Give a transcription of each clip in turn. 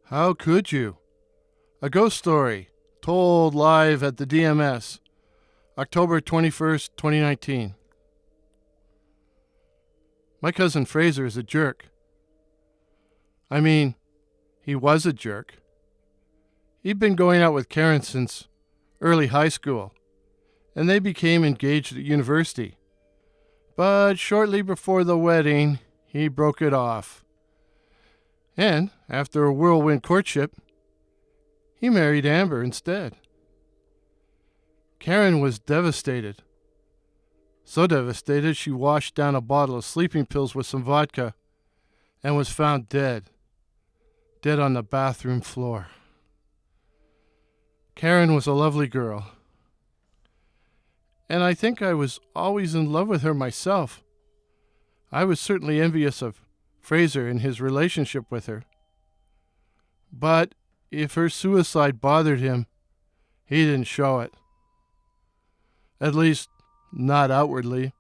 How could you? A ghost story, told live at the DMS, October 21st, 2019. My cousin Fraser is a jerk. I mean, he was a jerk. He'd been going out with Karen since early high school, and they became engaged at university. But shortly before the wedding, he broke it off. And after a whirlwind courtship, he married Amber instead. Karen was devastated. So devastated she washed down a bottle of sleeping pills with some vodka and was found dead. Dead on the bathroom floor. Karen was a lovely girl. And I think I was always in love with her myself. I was certainly envious of Fraser and his relationship with her. But if her suicide bothered him, he didn't show it. At least, not outwardly.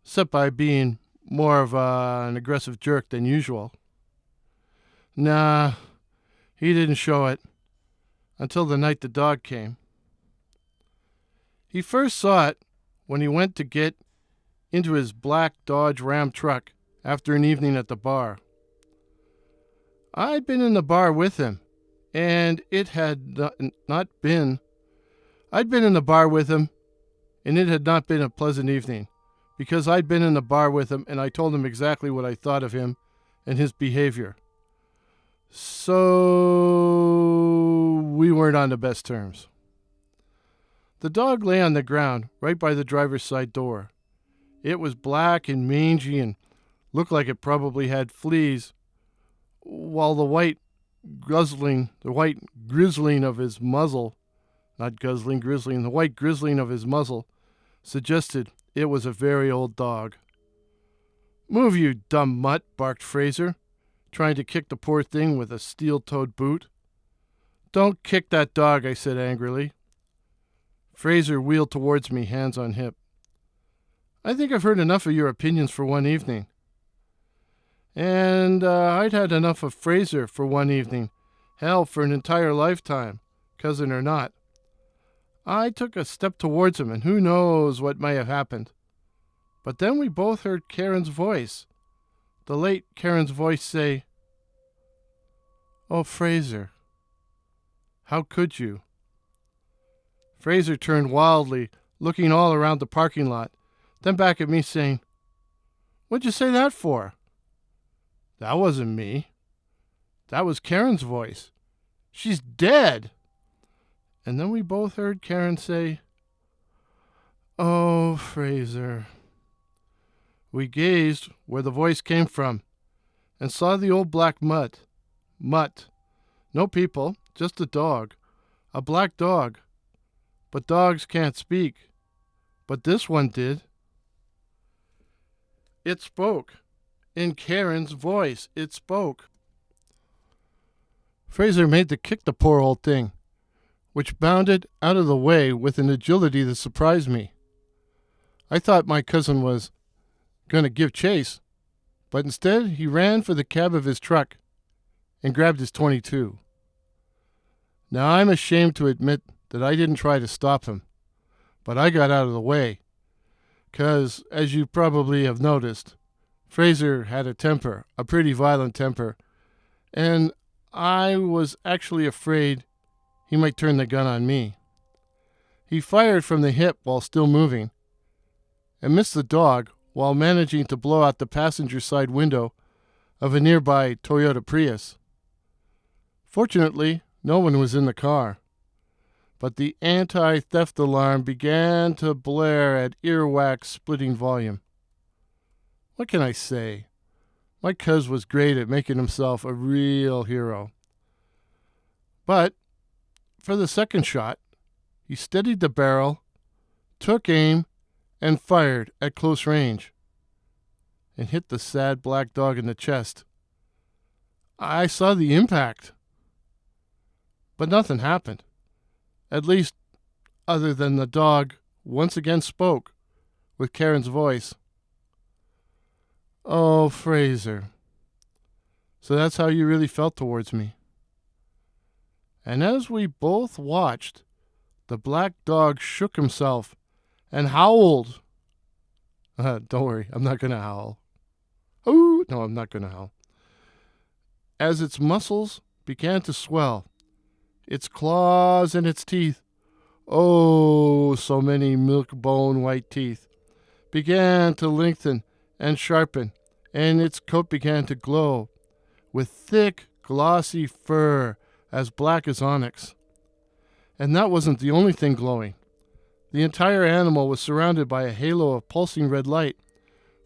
Except by being more of an aggressive jerk than usual. Nah, he didn't show it until the night the dog came. He first saw it when he went to get into his black Dodge Ram truck after an evening at the bar. I'd been in the bar with him, and it had not been... I'd been in the bar with him, and it had not been a pleasant evening, because I'd been in the bar with him, and I told him exactly what I thought of him and his behavior. So we weren't on the best terms. The dog lay on the ground right by the driver's side door. It was black and mangy and looked like it probably had fleas, while the white grizzling of his muzzle, not guzzling, grizzling, the white grizzling of his muzzle suggested it was a very old dog. "Move, you dumb mutt," barked Fraser, trying to kick the poor thing with a steel-toed boot. "Don't kick that dog," I said angrily. Fraser wheeled towards me, hands on hip. "I think I've heard enough of your opinions for one evening." And I'd had enough of Fraser for one evening. Hell, for an entire lifetime, cousin or not. I took a step towards him, and who knows what may have happened. But then we both heard Karen's voice, the late Karen's voice, say, "Oh, Fraser, how could you?" Fraser turned wildly, looking all around the parking lot, then back at me saying, "What'd you say that for?" "That wasn't me. That was Karen's voice. She's dead." And then we both heard Karen say, "Oh, Fraser." We gazed where the voice came from and saw the old black mutt. No people, just a dog. A black dog. But dogs can't speak. But this one did. It spoke. In Karen's voice, it spoke. Fraser made to kick the poor old thing, which bounded out of the way with an agility that surprised me. I thought my cousin was going to give chase, but instead he ran for the cab of his truck and grabbed his .22. Now I'm ashamed to admit that I didn't try to stop him, but I got out of the way, 'cause, as you probably have noticed, Fraser had a temper, a pretty violent temper, and I was actually afraid he might turn the gun on me. He fired from the hip while still moving, and missed the dog while managing to blow out the passenger side window of a nearby Toyota Prius. Fortunately, no one was in the car, but the anti-theft alarm began to blare at earwax-splitting volume. What can I say? My cuz was great at making himself a real hero. But for the second shot, he steadied the barrel, took aim, and fired at close range, and hit the sad black dog in the chest. I saw the impact, but nothing happened, at least other than the dog once again spoke with Karen's voice. "Oh, Fraser. So that's how you really felt towards me." And as we both watched, the black dog shook himself and howled. Don't worry, I'm not going to howl. Oh, no, I'm not going to howl. As its muscles began to swell, its claws and its teeth, oh, so many milk-bone white teeth, began to lengthen and sharpen, and its coat began to glow with thick, glossy fur as black as onyx. And that wasn't the only thing glowing. The entire animal was surrounded by a halo of pulsing red light,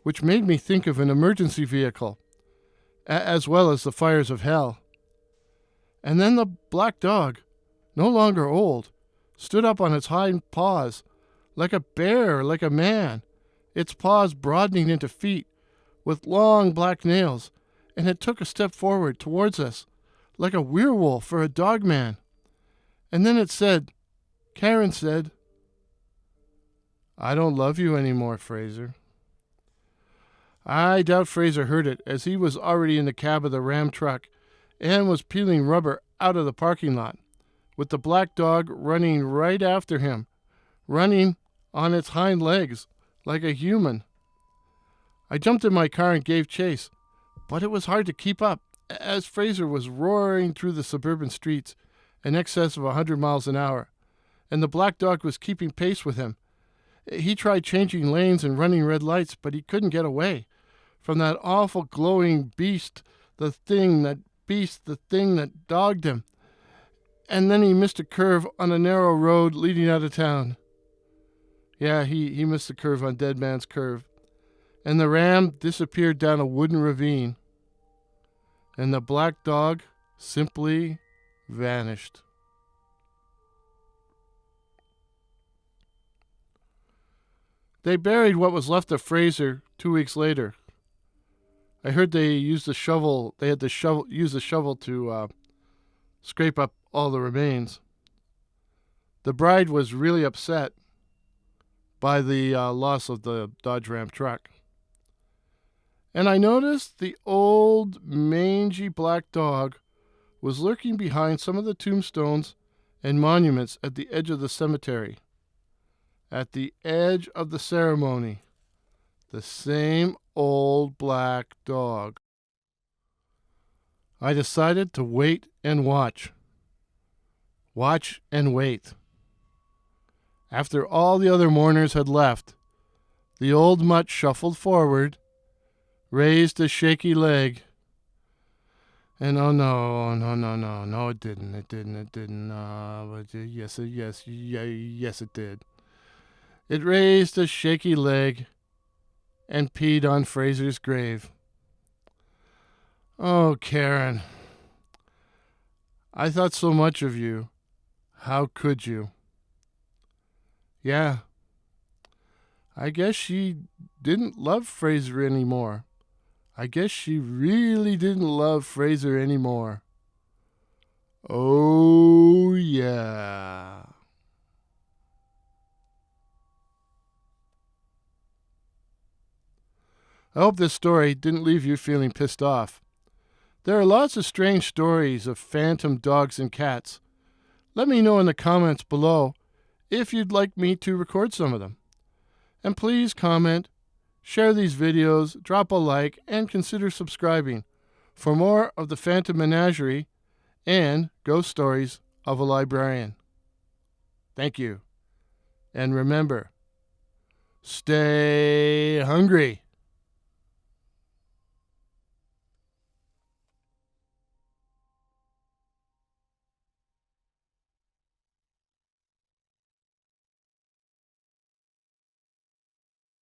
which made me think of an emergency vehicle, as well as the fires of hell. And then the black dog, no longer old, stood up on its hind paws, like a bear, like a man, its paws broadening into feet with long black nails, and it took a step forward towards us, like a werewolf or a dogman. And then it said, Karen said, "I don't love you anymore, Fraser." I doubt Fraser heard it, as he was already in the cab of the Ram truck and was peeling rubber out of the parking lot, with the black dog running right after him, running on its hind legs like a human. I jumped in my car and gave chase, but it was hard to keep up, as Fraser was roaring through the suburban streets in excess of 100 miles an hour, and the black dog was keeping pace with him. He tried changing lanes and running red lights, but he couldn't get away from that awful glowing beast, the thing that dogged him. And then he missed a curve on a narrow road leading out of town. Yeah, he missed the curve on Dead Man's Curve. And the ram disappeared down a wooden ravine. And the black dog simply vanished. They buried what was left of Fraser 2 weeks later. I heard they used a shovel. They had to use a shovel to scrape up all the remains. The bride was really upset by the loss of the Dodge Ram truck. And I noticed the old, mangy black dog was lurking behind some of the tombstones and monuments at the edge of the cemetery. At the edge of the ceremony, the same old black dog. I decided to wait and watch. Watch and wait. After all the other mourners had left, the old mutt shuffled forward, raised a shaky leg, and no, it didn't. But yes, it did. It raised a shaky leg and peed on Fraser's grave. Oh, Karen, I thought so much of you. How could you? Yeah, I guess she didn't love Fraser anymore. I guess she really didn't love Fraser anymore. Oh, yeah. I hope this story didn't leave you feeling pissed off. There are lots of strange stories of phantom dogs and cats. Let me know in the comments below if you'd like me to record some of them. And please comment, share these videos, drop a like, and consider subscribing for more of the Phantom Menagerie and ghost stories of a librarian. Thank you. And remember, stay hungry.